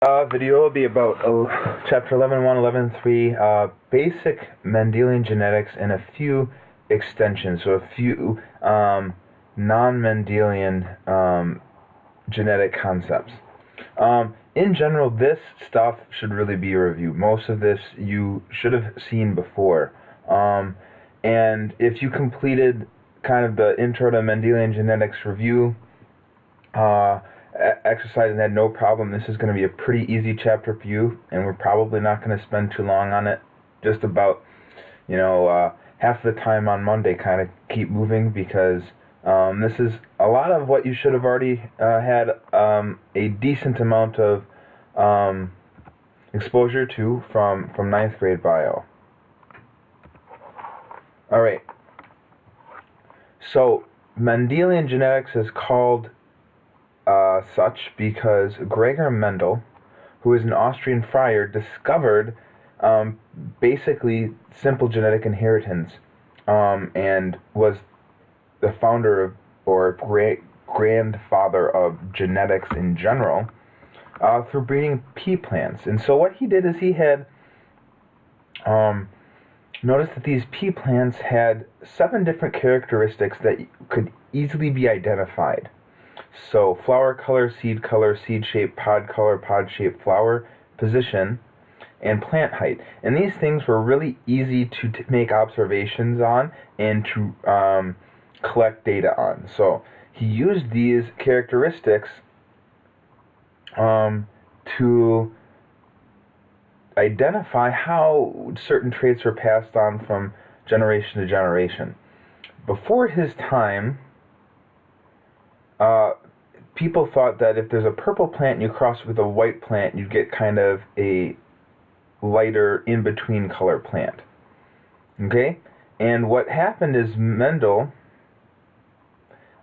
Video will be about chapter 11.1, 11.3, basic Mendelian genetics, and a few extensions, so a few non-Mendelian genetic concepts. In general, this stuff should really be reviewed. Most of this you should have seen before. And if you completed kind of the Intro to Mendelian Genetics review exercise and had no problem, this is going to be a pretty easy chapter for you, and we're probably not going to spend too long on it. Just about, half the time on Monday, kind of keep moving, because this is a lot of what you should have already had a decent amount of exposure to from 9th grade bio. Alright, so Mendelian genetics is called such because Gregor Mendel, who is an Austrian friar, discovered basically simple genetic inheritance and was the founder of, or great-grandfather of genetics in general through breeding pea plants. And so what he did is he had noticed that these pea plants had 7 different characteristics that could easily be identified. So flower color, seed shape, pod shape, flower position, and plant height. And these things were really easy to make observations on and to collect data on. So he used these characteristics to identify how certain traits were passed on from generation to generation. Before his time, people thought that if there's a purple plant and you cross it with a white plant, you'd get kind of a lighter in-between color plant. Okay? And what happened is Mendel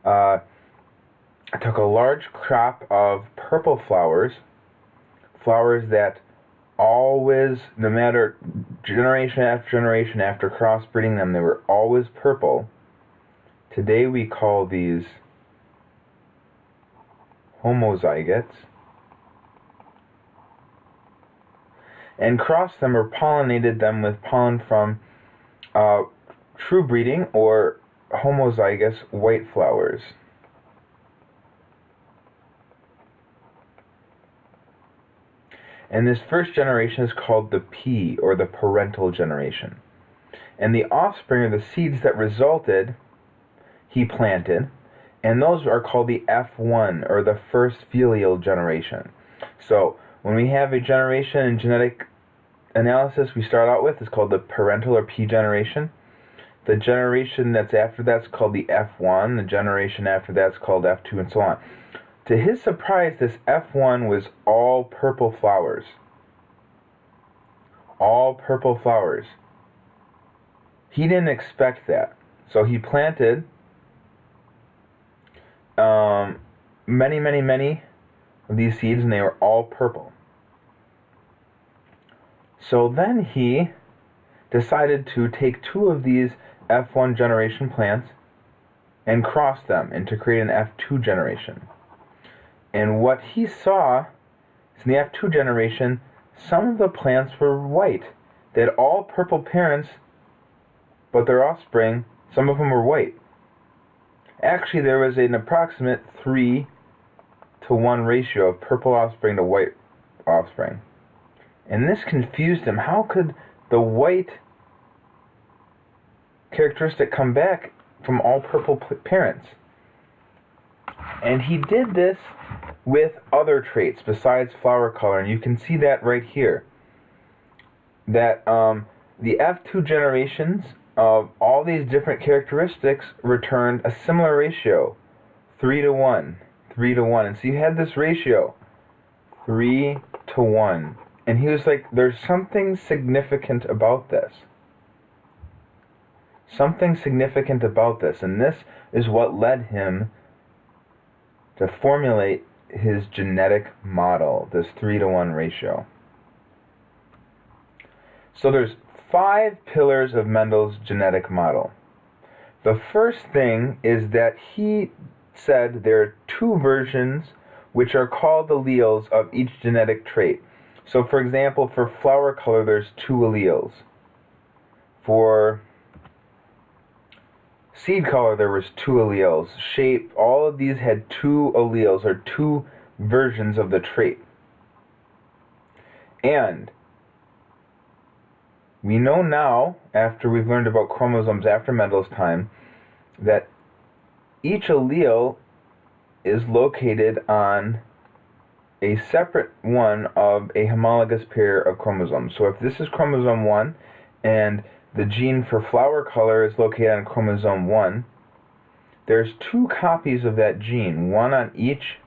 took a large crop of purple flowers that always, no matter generation after generation after crossbreeding them, they were always purple. Today we call these homozygotes, and crossed them or pollinated them with pollen from true breeding or homozygous white flowers. And this first generation is called the P, or the parental generation. And the offspring, or the seeds that resulted, he planted, and those are called the F1, or the first filial generation. So when we have a generation in genetic analysis we start out with is called the parental, or P generation. The generation that's after that's called the F1. The generation after that's called F2, and so on. To his surprise, this F1 was all purple flowers. All purple flowers. He didn't expect that. So he planted many of these seeds, and they were all purple. So then he decided to take 2 of these F1 generation plants and cross them and to create an F2 generation. And what he saw is in the F2 generation, some of the plants were white. They had all purple parents, but their offspring, some of them were white. Actually, there was an approximate 3-to-1 ratio of purple offspring to white offspring. And this confused him. How could the white characteristic come back from all purple parents? And he did this with other traits besides flower color, and you can see that right here. That the F2 generations of all these different characteristics returned a similar ratio, 3-to-1, 3-to-1. And so you had this ratio, 3-to-1. And he was like, there's something significant about this. Something significant about this. And this is what led him to formulate his genetic model, this 3-to-1 ratio. So there's 5 pillars of Mendel's genetic model. The first thing is that he said there are 2 versions which are called alleles of each genetic trait. So for example, for flower color, there's 2 alleles. For seed color, there was 2 alleles. Shape, all of these had 2 alleles, or 2 versions of the trait. And we know now, after we've learned about chromosomes after Mendel's time, that each allele is located on a separate one of a homologous pair of chromosomes. So if this is chromosome 1, and the gene for flower color is located on chromosome 1, there's 2 copies of that gene, one on each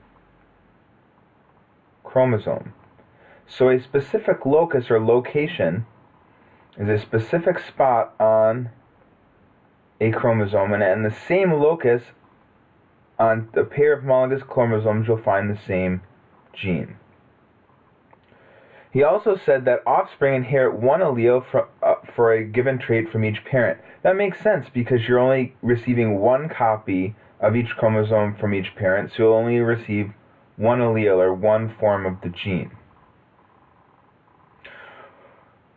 chromosome. So a specific locus or location is a specific spot on a chromosome, and in the same locus on a pair of homologous chromosomes you'll find the same gene. He also said that offspring inherit one allele for a given trait from each parent. That makes sense because you're only receiving one copy of each chromosome from each parent, so you'll only receive one allele or one form of the gene.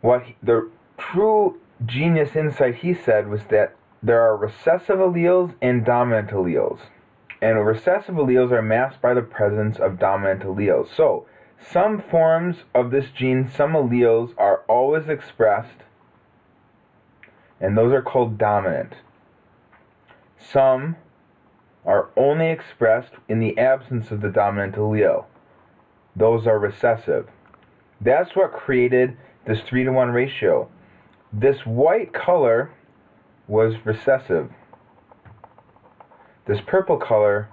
The true genius insight he said was that there are recessive alleles and dominant alleles. And recessive alleles are masked by the presence of dominant alleles. So, some forms of this gene, some alleles, are always expressed, and those are called dominant. Some are only expressed in the absence of the dominant allele. Those are recessive. That's what created this 3-to-1 ratio. This white color was recessive. This purple color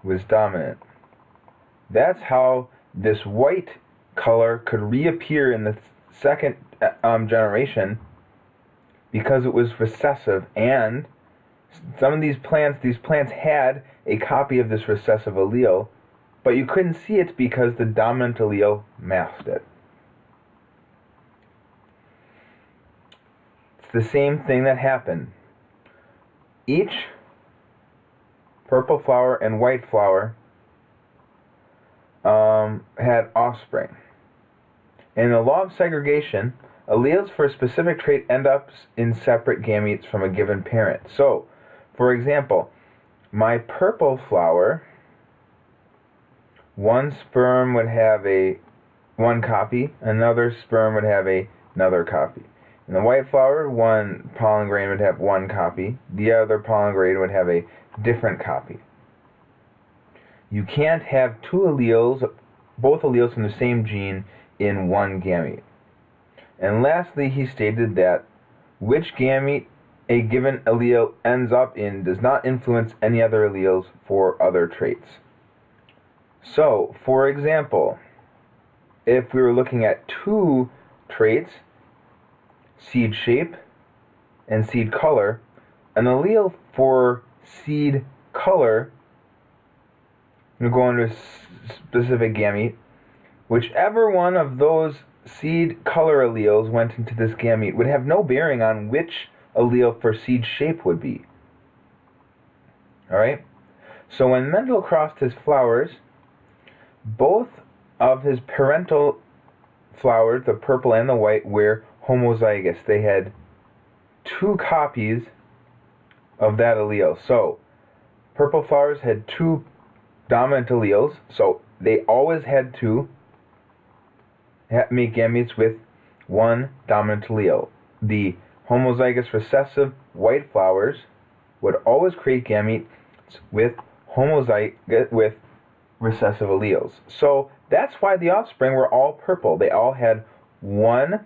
was dominant. That's how this white color could reappear in the second generation, because it was recessive, and some of these plants had a copy of this recessive allele, but you couldn't see it because the dominant allele masked it. It's the same thing that happened. Each purple flower and white flower had offspring. In the law of segregation, alleles for a specific trait end up in separate gametes from a given parent. So, for example, my purple flower, one sperm would have one copy, another sperm would have another copy. In the white flower, one pollen grain would have one copy, the other pollen grain would have a different copy. You can't have both alleles from the same gene in one gamete. And lastly, he stated that which gamete a given allele ends up in does not influence any other alleles for other traits. So, for example, if we were looking at 2 traits, seed shape and seed color, an allele for seed color, we'll go into a specific gamete, whichever one of those seed color alleles went into this gamete would have no bearing on which allele for seed shape would be. Alright? So when Mendel crossed his flowers, both of his parental flowers, the purple and the white, were homozygous. They had 2 copies of that allele. So, purple flowers had 2 dominant alleles, so they always had to make gametes with one dominant allele. The homozygous recessive white flowers would always create gametes with recessive alleles. So that's why the offspring were all purple. They all had one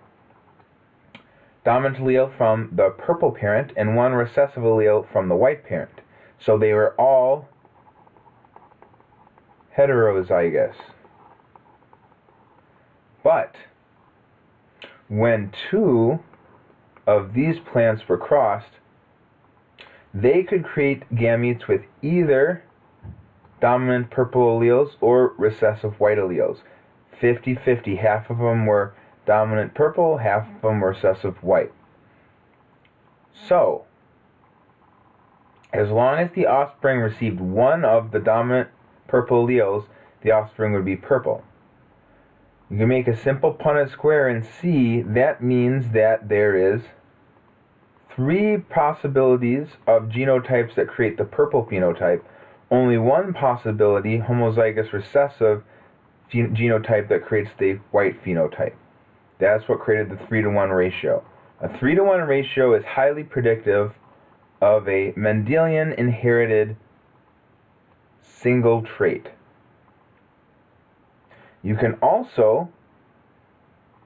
dominant allele from the purple parent and one recessive allele from the white parent. So they were all heterozygous. But when 2 of these plants were crossed, they could create gametes with either dominant purple alleles or recessive white alleles. 50-50. Half of them were dominant purple, half of them were recessive white. So, as long as the offspring received one of the dominant purple alleles, the offspring would be purple. You can make a simple Punnett square and see that means that there is 3 possibilities of genotypes that create the purple phenotype, only 1 possibility, homozygous recessive genotype, that creates the white phenotype. That's what created the 3-to-1 ratio. A 3-to-1 ratio is highly predictive of a Mendelian inherited single trait. You can also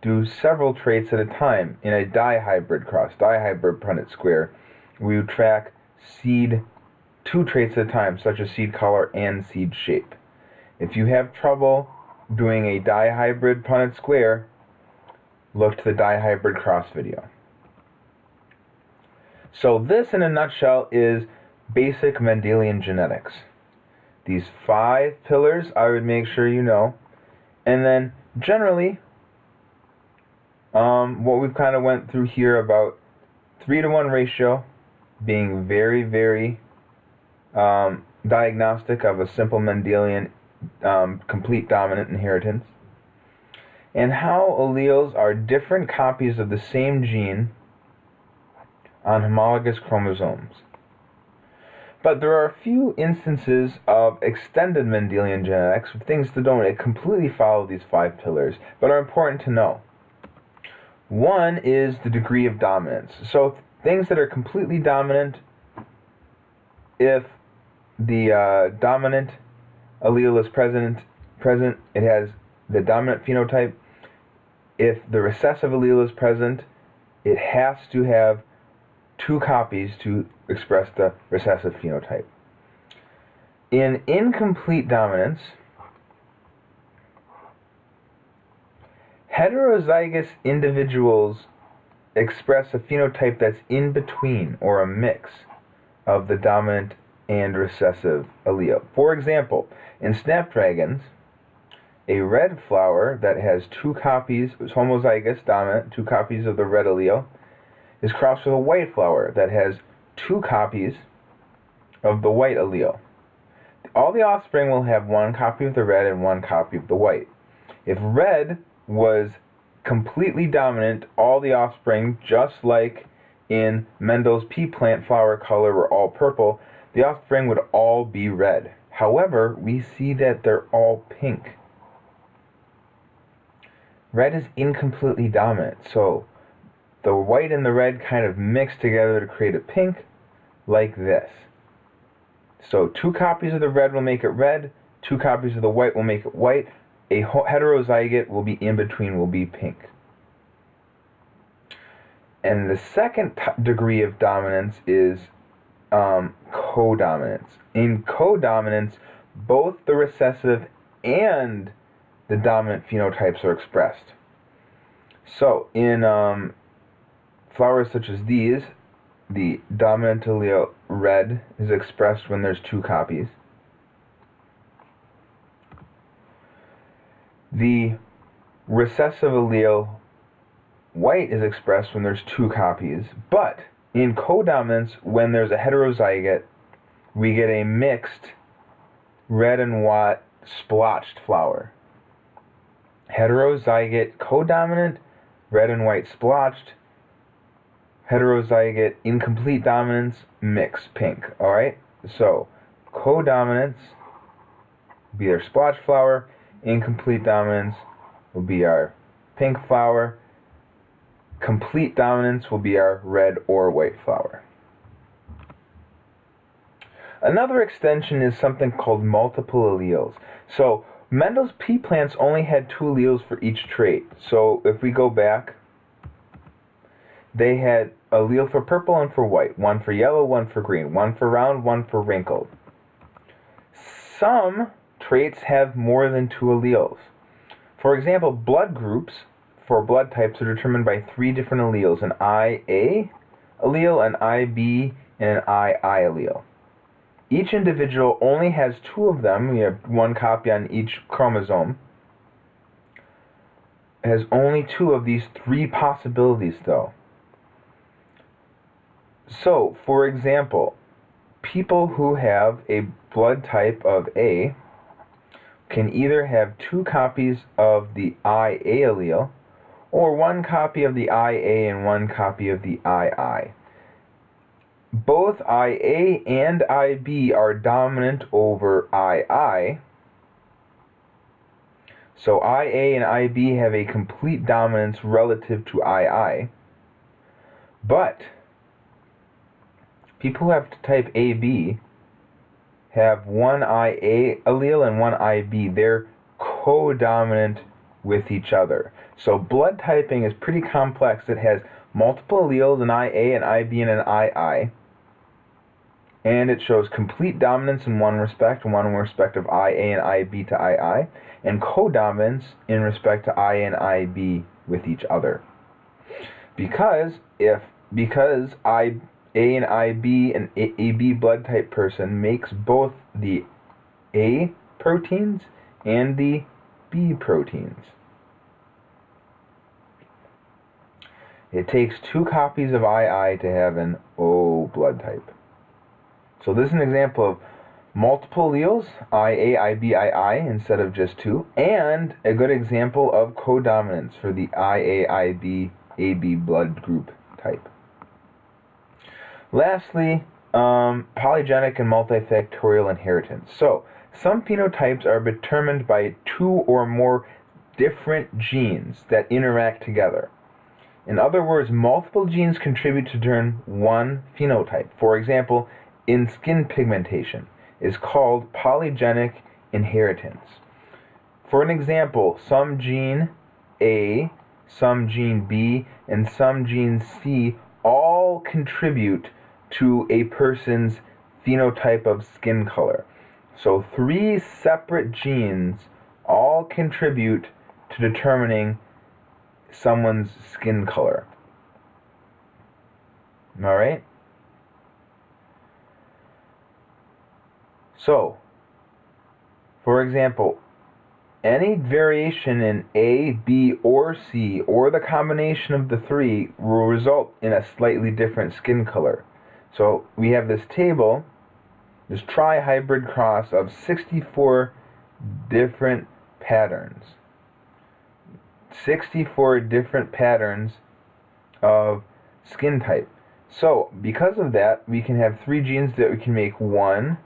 do several traits at a time in a dihybrid cross, dihybrid Punnett square, where you track seed 2 traits at a time, such as seed color and seed shape. If you have trouble doing a dihybrid Punnett square, look to the dihybrid cross video. So this, in a nutshell, is basic Mendelian genetics. These 5 pillars I would make sure you know. And then generally, what we've kind of went through here about 3-to-1 ratio being very, very diagnostic of a simple Mendelian complete dominant inheritance, and how alleles are different copies of the same gene on homologous chromosomes. But there are a few instances of extended Mendelian genetics, things that don't completely follow these 5 pillars, but are important to know. One is the degree of dominance. So things that are completely dominant, if the dominant allele is present, it has the dominant phenotype. If the recessive allele is present, it has to have 2 copies to express the recessive phenotype. In incomplete dominance, heterozygous individuals express a phenotype that's in between, or a mix, of the dominant and recessive allele. For example, in snapdragons, a red flower that has 2 copies, is homozygous dominant, 2 copies of the red allele, is crossed with a white flower that has 2 copies of the white allele. All the offspring will have 1 copy of the red and 1 copy of the white. If red was completely dominant, all the offspring, just like in Mendels' pea plant flower color, were all purple, the offspring would all be red. However, we see that they're all pink. Red is incompletely dominant, so the white and the red kind of mix together to create a pink, like this. So 2 copies of the red will make it red, 2 copies of the white will make it white. A heterozygote will be in between, will be pink. And the second degree of dominance is codominance. In codominance, both the recessive and the dominant phenotypes are expressed. So in flowers such as these, the dominant allele red is expressed when there's 2 copies. The recessive allele white is expressed when there's 2 copies, but in codominance, when there's a heterozygote, we get a mixed red and white splotched flower. Heterozygote codominant, red and white splotched. Heterozygote incomplete dominance, mixed pink. Alright? So, codominance will be our splotched flower. Incomplete dominance will be our pink flower. Complete dominance will be our red or white flower. Another extension is something called multiple alleles. So Mendel's pea plants only had 2 alleles for each trait. So if we go back, they had allele for purple and for white, 1 for yellow, 1 for green, 1 for round, 1 for wrinkled. Some traits have more than 2 alleles. For example, blood groups for blood types are determined by 3 different alleles, an IA allele, an IB, and an II allele. Each individual only has 2 of them. We have 1 copy on each chromosome. It has only 2 of these 3 possibilities, though. So, for example, people who have a blood type of A can either have 2 copies of the IA allele or 1 copy of the IA and 1 copy of the II. Both IA and IB are dominant over II, so IA and IB have a complete dominance relative to II, but people who have to type AB have 1 IA allele and 1 IB. They're co-dominant with each other. So blood typing is pretty complex. It has multiple alleles, an IA, an IB, and an II. And it shows complete dominance in one respect of IA and IB to II, and co-dominance in respect to IA and IB with each other. Because IA and IB, an AB blood type person, makes both the A proteins and the B proteins. It takes 2 copies of II to have an O blood type. So this is an example of multiple alleles, IA, IB, II, instead of just 2, and a good example of codominance for the IA, IB, AB blood group type. Lastly, polygenic and multifactorial inheritance. So, some phenotypes are determined by 2 or more different genes that interact together. In other words, multiple genes contribute to turn one phenotype. For example, in skin pigmentation is called polygenic inheritance. For an example, some gene A, some gene B, and some gene C all contribute to a person's phenotype of skin color. So 3 separate genes all contribute to determining someone's skin color. All right? So, for example, any variation in A, B, or C, or the combination of the 3 will result in a slightly different skin color. So we have this table, this tri-hybrid cross of 64 different patterns. 64 different patterns of skin type. So, because of that, we can have 3 genes that we can make 1,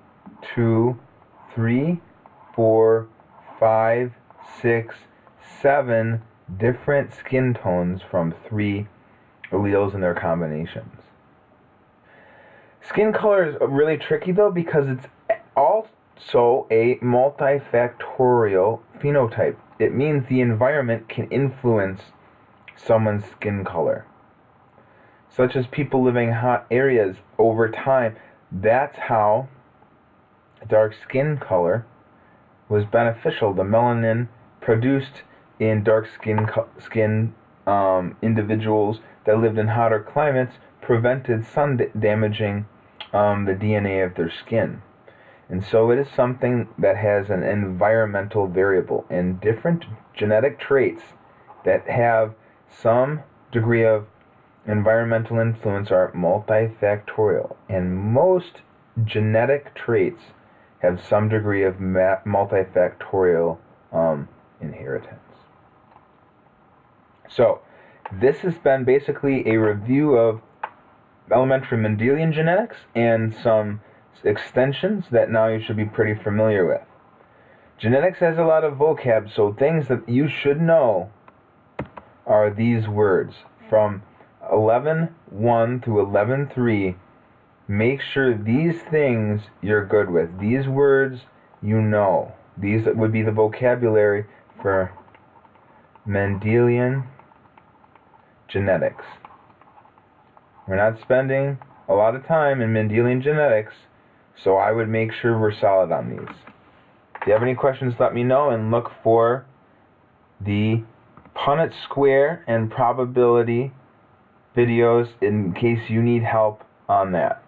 2, 3, 4, 5, 6, 7 different skin tones from 3 alleles and their combinations. Skin color is really tricky though because it's also a multifactorial phenotype. It means the environment can influence someone's skin color. Such as people living in hot areas over time, that's how dark skin color was beneficial. The melanin produced in dark skin individuals that lived in hotter climates prevented sun damaging the DNA of their skin. And so it is something that has an environmental variable, and different genetic traits that have some degree of environmental influence are multifactorial, and most genetic traits have some degree of multifactorial inheritance. So, this has been basically a review of elementary Mendelian genetics and some extensions that now you should be pretty familiar with. Genetics has a lot of vocab, so things that you should know are these words. From 11.1 through 11.3, make sure these things you're good with. These words you know. These would be the vocabulary for Mendelian genetics. We're not spending a lot of time in Mendelian genetics, so I would make sure we're solid on these. If you have any questions, let me know, and look for the Punnett square and probability videos in case you need help on that.